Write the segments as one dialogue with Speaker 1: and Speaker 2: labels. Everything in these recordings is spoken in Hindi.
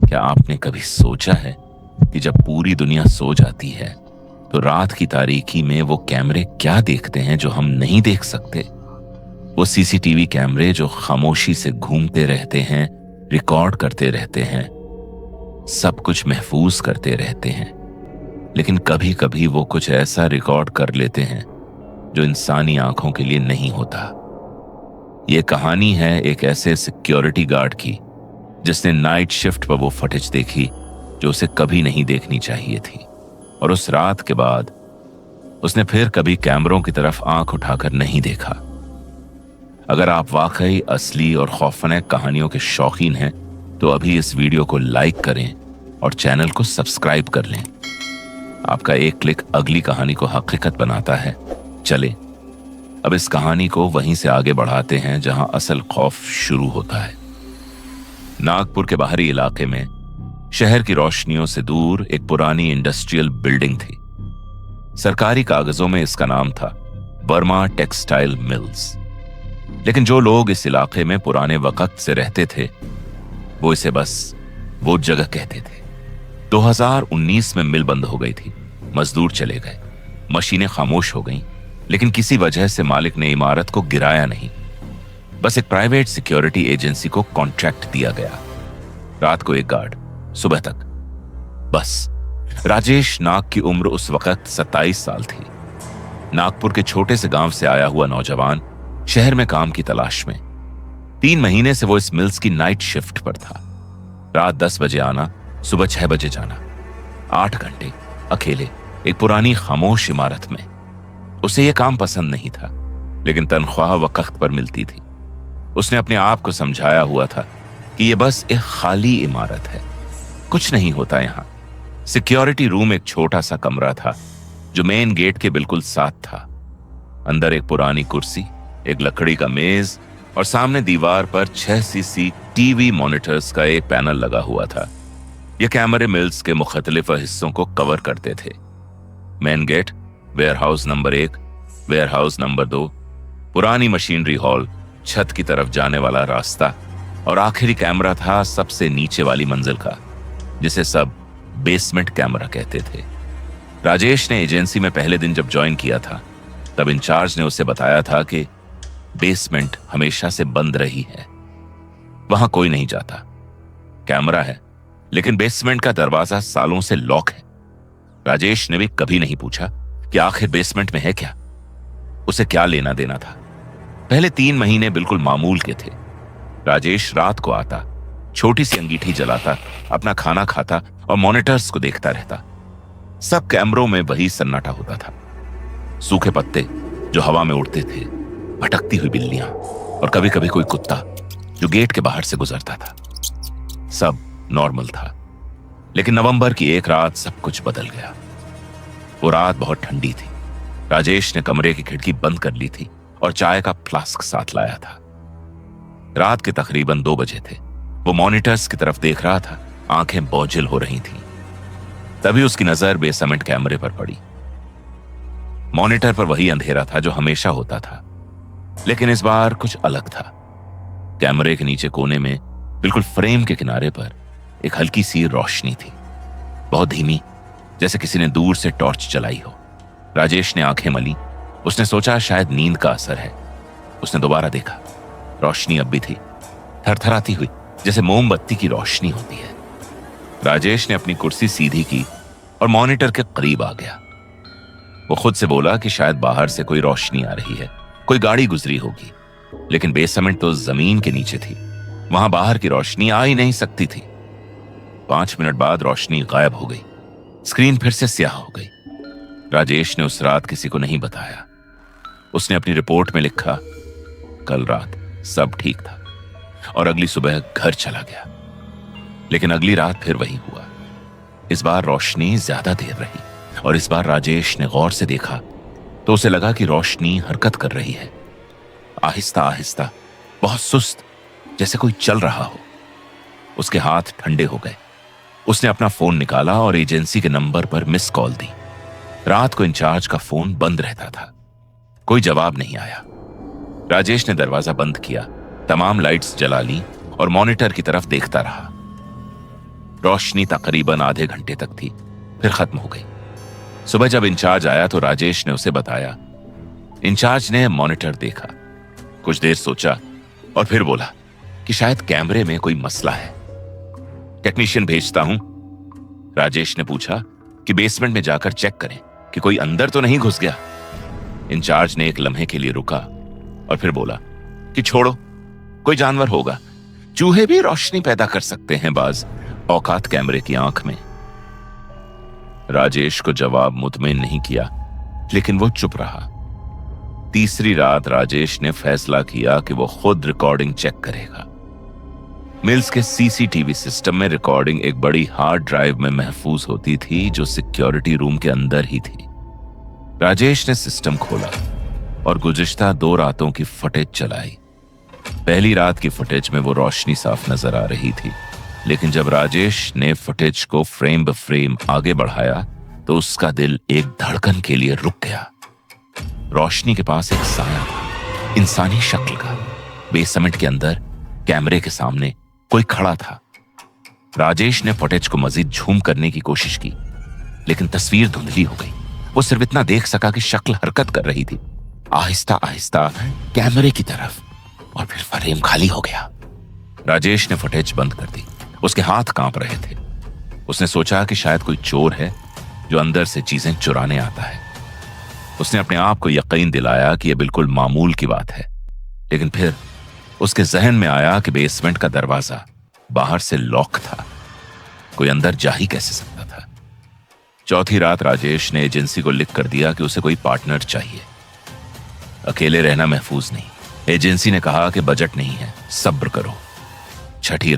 Speaker 1: क्या आपने कभी सोचा है कि जब पूरी दुनिया सो जाती है तो रात की तारीकी में वो कैमरे क्या देखते हैं जो हम नहीं देख सकते? वो सीसीटीवी कैमरे जो खामोशी से घूमते रहते हैं, रिकॉर्ड करते रहते हैं, सब कुछ महफूज करते रहते हैं, लेकिन कभी कभी वो कुछ ऐसा रिकॉर्ड कर लेते हैं जो इंसानी आंखों के लिए नहीं होता। ये कहानी है एक ऐसे सिक्योरिटी गार्ड की जिसने नाइट शिफ्ट पर वो फुटेज देखी जो उसे कभी नहीं देखनी चाहिए थी, और उस रात के बाद उसने फिर कभी कैमरों की तरफ आंख उठाकर नहीं देखा। अगर आप वाकई असली और खौफनाक कहानियों के शौकीन हैं तो अभी इस वीडियो को लाइक करें और चैनल को सब्सक्राइब कर लें। आपका एक क्लिक अगली कहानी को हकीकत बनाता है। चले अब इस कहानी को वहीं से आगे बढ़ाते हैं जहां असल खौफ शुरू होता है। नागपुर के बाहरी इलाके में शहर की रोशनियों से दूर एक पुरानी इंडस्ट्रियल बिल्डिंग थी। सरकारी कागजों में इसका नाम था वर्मा टेक्सटाइल मिल्स, लेकिन जो लोग इस इलाके में पुराने वक्त से रहते थे वो इसे बस वो जगह कहते थे। 2019 में मिल बंद हो गई थी, मजदूर चले गए, मशीनें खामोश हो गईं, लेकिन किसी वजह से मालिक ने इमारत को गिराया नहीं। बस एक प्राइवेट सिक्योरिटी एजेंसी को कॉन्ट्रैक्ट दिया गया। रात को एक गार्ड, सुबह तक। बस राजेश नाग की उम्र उस वक्त 27 साल थी। नागपुर के छोटे से गांव से आया हुआ नौजवान शहर में काम की तलाश में। 3 महीने से वो इस मिल्स की नाइट शिफ्ट पर था। रात 10 बजे आना, सुबह 6 बजे जाना, 8 घंटे अकेले एक पुरानी खामोश इमारत में। उसे यह काम पसंद नहीं था, लेकिन तनख्वाह वक्त पर मिलती थी। उसने अपने आप को समझाया हुआ था कि यह बस एक खाली इमारत है, कुछ नहीं होता यहां। सिक्योरिटी रूम एक छोटा सा कमरा था जो मेन गेट के बिल्कुल साथ था। अंदर एक पुरानी कुर्सी, एक लकड़ी का मेज और सामने दीवार पर 6 CCTV मॉनिटर्स का एक पैनल लगा हुआ था। यह कैमरे मिल्स के मुख्तलिफ हिस्सों को कवर करते थे। Main gate, warehouse number 1, warehouse number 2, पुरानी मशीनरी हॉल, छत की तरफ जाने वाला रास्ता, और आखिरी कैमरा था सबसे नीचे वाली मंजिल का, जिसे सब बेसमेंट कैमरा कहते थे। राजेश ने एजेंसी में पहले दिन जब ज्वाइन किया था तब इंचार्ज ने उसे बताया था कि बेसमेंट हमेशा से बंद रही है, वहां कोई नहीं जाता। कैमरा है लेकिन बेसमेंट का दरवाजा सालों से लॉक है। राजेश ने भी कभी नहीं पूछा कि आखिर बेसमेंट में है क्या, उसे क्या लेना देना था। पहले 3 महीने बिल्कुल मामूल के थे। राजेश रात को आता, छोटी सी अंगीठी जलाता, अपना खाना खाता और मॉनिटर्स को देखता रहता। सब कैमरों में वही सन्नाटा होता था। सूखे पत्ते जो हवा में उड़ते थे, भटकती हुई बिल्लियां और कभी कभी कोई कुत्ता जो गेट के बाहर से गुजरता था। सब नॉर्मल था, लेकिन नवंबर की एक रात सब कुछ बदल गया। वो रात बहुत ठंडी थी। राजेश ने कमरे की खिड़की बंद कर ली थी और चाय का फ्लास्क साथ लाया था। रात के तकरीबन 2 बजे थे। वो मॉनिटर्स की तरफ देख रहा था, आंखें बोझिल हो रही थीं। तभी उसकी नजर बेसमेंट कैमरे पर पड़ी। मॉनिटर पर वही अंधेरा था जो हमेशा होता था, लेकिन इस बार कुछ अलग था। कैमरे के नीचे कोने में बिल्कुल फ्रेम के किनारे पर एक हल्की सी रोशनी थी, बहुत धीमी, जैसे किसी ने दूर से टॉर्च चलाई हो। राजेश ने आंखें मली। उसने सोचा शायद नींद का असर है। उसने दोबारा देखा, रोशनी अब भी थी, थरथराती हुई, जैसे मोमबत्ती की रोशनी होती है। राजेश ने अपनी कुर्सी सीधी की और मॉनिटर के करीब आ गया। वो खुद से बोला कि शायद बाहर से कोई रोशनी आ रही है, कोई गाड़ी गुजरी होगी, लेकिन बेसमेंट तो जमीन के नीचे थी, वहां बाहर की रोशनी आ ही नहीं सकती थी। 5 मिनट बाद रोशनी गायब हो गई। स्क्रीन फिर से स्याह हो गई। राजेश ने उस रात किसी को नहीं बताया। उसने अपनी रिपोर्ट में लिखा, कल रात सब ठीक था और अगली सुबह घर चला गया। लेकिन अगली रात फिर वही हुआ। इस बार रोशनी ज्यादा देर रही और इस बार राजेश ने गौर से देखा तो उसे लगा कि रोशनी हरकत कर रही है, आहिस्ता आहिस्ता, बहुत सुस्त, जैसे कोई चल रहा हो। उसके हाथ ठंडे हो गए। उसने अपना फोन निकाला और एजेंसी के नंबर पर मिस कॉल दी। रात को इंचार्ज का फोन बंद रहता था, कोई जवाब नहीं आया। राजेश ने दरवाजा बंद किया, तमाम लाइट्स जला ली और मॉनिटर की तरफ देखता रहा। रोशनी तकरीबन आधे घंटे तक थी, फिर खत्म हो गई। सुबह जब इंचार्ज आया तो राजेश ने उसे बताया। इंचार्ज ने मॉनिटर देखा, कुछ देर सोचा और फिर बोला कि शायद कैमरे में कोई मसला है। टेक्नीशियन भेजता हूं। राजेश ने पूछा कि बेसमेंट में जाकर चेक करें कि कोई अंदर तो नहीं घुस गया। इंचार्ज ने एक लम्हे के लिए रुका और फिर बोला कि छोड़ो, कोई जानवर होगा, चूहे भी रोशनी पैदा कर सकते हैं बाज औकात कैमरे की आंख में। राजेश को जवाब मुतमिन नहीं किया, लेकिन वो चुप रहा। तीसरी रात राजेश ने फैसला किया कि वो खुद रिकॉर्डिंग चेक करेगा। मिल्स के सीसीटीवी सिस्टम में रिकॉर्डिंग एक बड़ी हार्ड ड्राइव में महफूज होती थी जो सिक्योरिटी रूम के अंदर ही थी। राजेश ने सिस्टम खोला और गुज़िश्ता 2 रातों की फुटेज चलाई। पहली रात की फुटेज में वो रोशनी साफ नजर आ रही थी, लेकिन जब राजेश ने फुटेज को फ्रेम ब फ्रेम आगे बढ़ाया तो उसका दिल एक धड़कन के लिए रुक गया। रोशनी के पास एक साया था, इंसानी शक्ल का। बेसमेंट के अंदर कैमरे के सामने कोई खड़ा था। राजेश ने फुटेज को मजीद झूम करने की कोशिश की, लेकिन तस्वीर धुंधली हो गई। वो सिर्फ इतना देख सका कि शक्ल हरकत कर रही थी, आहिस्ता आहिस्ता कैमरे की तरफ, और फिर फ्रेम खाली हो गया। राजेश ने फुटेज बंद कर दी। उसके हाथ कांप रहे थे। उसने सोचा कि शायद कोई चोर है जो अंदर से चीजें चुराने आता है। उसने अपने आप को यकीन दिलाया कि यह बिल्कुल मामूल की बात है, लेकिन फिर उसके जहन में आया कि बेसमेंट का दरवाजा बाहर से लॉक था, कोई अंदर जा ही कैसे सकता था। चौथी रात राजेश ने एजेंसी को लिख कर दिया कि उसे कोई पार्टनर चाहिए। अकेले रहना महफूज नहीं। एजेंसी ने कहा कि बजट नहीं है, सब्र करो। छठी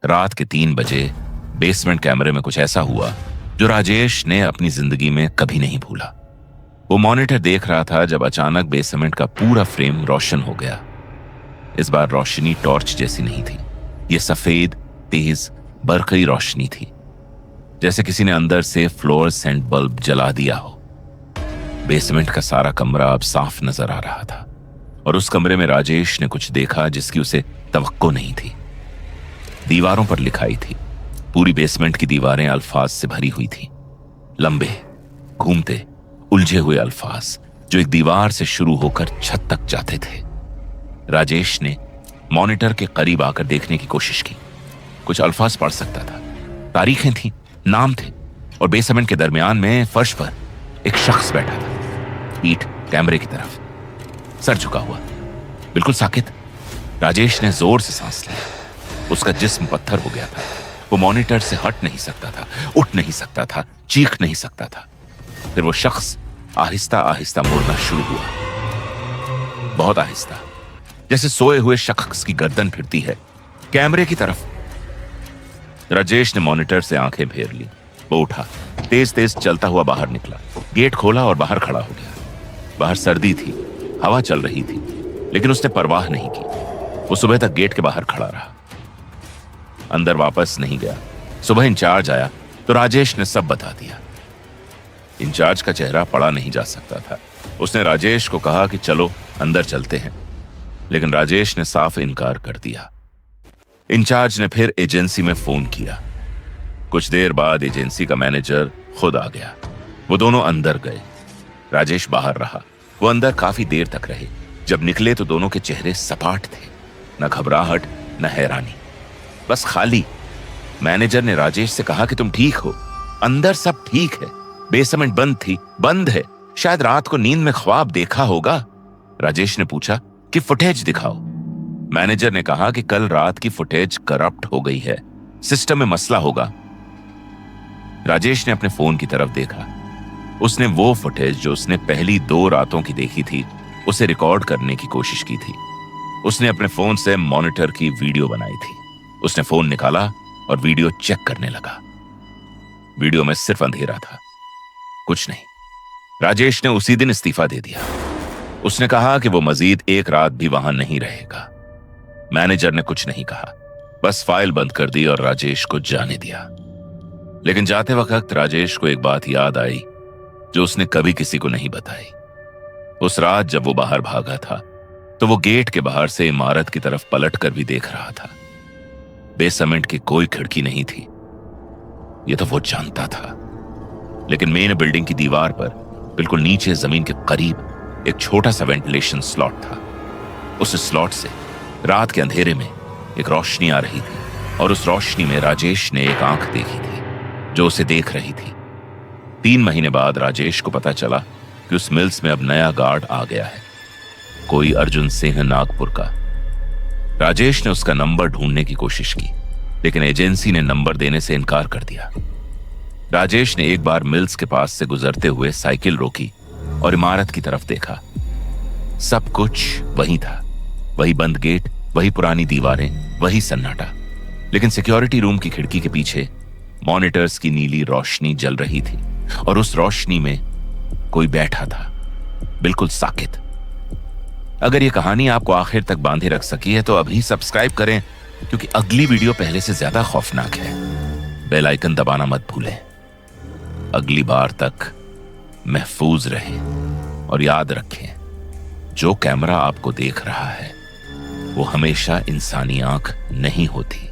Speaker 1: रात के 3 बजे बेसमेंट कैमरे में कुछ ऐसा हुआ जो राजेश ने अपनी जिंदगी में कभी नहीं भूला। वो मॉनिटर देख रहा था जब अचानक बेसमेंट का पूरा फ्रेम रोशन हो गया। इस बार रोशनी टॉर्च जैसी नहीं थी, ये सफेद तेज बरक़ी रोशनी थी, जैसे किसी ने अंदर से फ्लोरेसेंट बल्ब जला दिया हो। बेसमेंट का सारा कमरा अब साफ नजर आ रहा था, और उस कमरे में राजेश ने कुछ देखा जिसकी उसे तवक्को नहीं थी। दीवारों पर लिखाई थी। पूरी बेसमेंट की दीवारें अल्फाज से भरी हुई थी, लंबे घूमते उलझे हुए अल्फाज जो एक दीवार से शुरू होकर छत तक जाते थे। राजेश ने मॉनिटर के करीब आकर देखने की कोशिश की। कुछ अल्फाज पढ़ सकता था, तारीखें थी, नाम थे, और बेसमेंट के दरमियान में फर्श पर एक शख्स बैठा था, पीठ कैमरे की तरफ, सर झुका हुआ, बिल्कुल साकित। राजेश ने जोर से सांस लिया। उसका जिस्म पत्थर हो गया था। वो मॉनिटर से हट नहीं सकता था, उठ नहीं सकता था, चीख नहीं सकता था। फिर वो शख्स आहिस्ता आहिस्ता मुड़ना शुरू हुआ, बहुत आहिस्ता, जैसे सोए हुए शख्स की गर्दन फिरती है कैमरे की तरफ। राजेश ने मॉनिटर से आंखें फेर ली। वो उठा, तेज तेज चलता हुआ बाहर निकला, गेट खोला और बाहर खड़ा हो गया। बाहर सर्दी थी, हवा चल रही थी, लेकिन उसने परवाह नहीं की। वो सुबह तक गेट के बाहर खड़ा रहा, अंदर वापस नहीं गया। सुबह इंचार्ज आया तो राजेश ने सब बता दिया। इंचार्ज का चेहरा पढ़ा नहीं जा सकता था। उसने राजेश को कहा कि चलो अंदर चलते हैं, लेकिन राजेश ने साफ इनकार कर दिया। इंचार्ज ने फिर एजेंसी में फोन किया। कुछ देर बाद एजेंसी का मैनेजर खुद आ गया। वो दोनों अंदर गए, राजेश बाहर रहा। वो अंदर काफी देर तक रहे। जब निकले तो दोनों के चेहरे सपाट थे, न घबराहट न हैरानी, बस खाली। मैनेजर ने राजेश से कहा कि तुम ठीक हो, अंदर सब ठीक है, बेसमेंट बंद थी, बंद है, शायद रात को नींद में ख्वाब देखा होगा। राजेश ने पूछा कि फुटेज दिखाओ। मैनेजर ने कहा कि कल रात की फुटेज करप्ट हो गई है, सिस्टम में मसला होगा। राजेश ने अपने फोन की तरफ देखा। उसने वो फुटेज जो उसने पहली 2 रातों की देखी थी उसे रिकॉर्ड करने की कोशिश की थी। उसने अपने फोन से मॉनिटर की वीडियो बनाई थी। उसने फोन निकाला और वीडियो चेक करने लगा। वीडियो में सिर्फ अंधेरा था, कुछ नहीं। राजेश ने उसी दिन इस्तीफा दे दिया। उसने कहा कि वो मजीद 1 रात भी वहां नहीं रहेगा। मैनेजर ने कुछ नहीं कहा, बस फाइल बंद कर दी और राजेश को जाने दिया। लेकिन जाते वक्त राजेश को एक बात याद आई जो उसने कभी किसी को नहीं बताई। उस रात जब वो बाहर भागा था तो वो गेट के बाहर से इमारत की तरफ पलट कर भी देख रहा था। बेसमेंट की कोई खिड़की नहीं थी, ये तो वो जानता था। लेकिन मेन बिल्डिंग की दीवार पर बिल्कुल नीचे जमीन के करीब एक छोटा सा वेंटिलेशन स्लॉट था। उस स्लॉट से रात के अंधेरे में एक रोशनी आ रही थी और उस रोशनी में राजेश ने एक आंख देखी थी जो उसे देख रही थी। 3 महीने बाद राजेश को पता चला कि उस मिल्स में अब नया गार्ड आ गया है, कोई अर्जुन सिंह नागपुर का। राजेश ने उसका नंबर ढूंढने की कोशिश की, लेकिन एजेंसी ने नंबर देने से इनकार कर दिया। राजेश ने एक बार मिल्स के पास से गुजरते हुए साइकिल रोकी और इमारत की तरफ देखा। सब कुछ वही था, वही बंद गेट, वही पुरानी दीवारें, वही सन्नाटा। लेकिन सिक्योरिटी रूम की खिड़की के पीछे मॉनिटर्स की नीली रोशनी जल रही थी और उस रोशनी में कोई बैठा था, बिल्कुल साकित। अगर ये कहानी आपको आखिर तक बांधे रख सकी है तो अभी सब्सक्राइब करें, क्योंकि अगली वीडियो पहले से ज्यादा खौफनाक है। बेल आइकन दबाना मत भूलें। अगली बार तक महफूज रहें और याद रखें, जो कैमरा आपको देख रहा है वो हमेशा इंसानी आंख नहीं होती।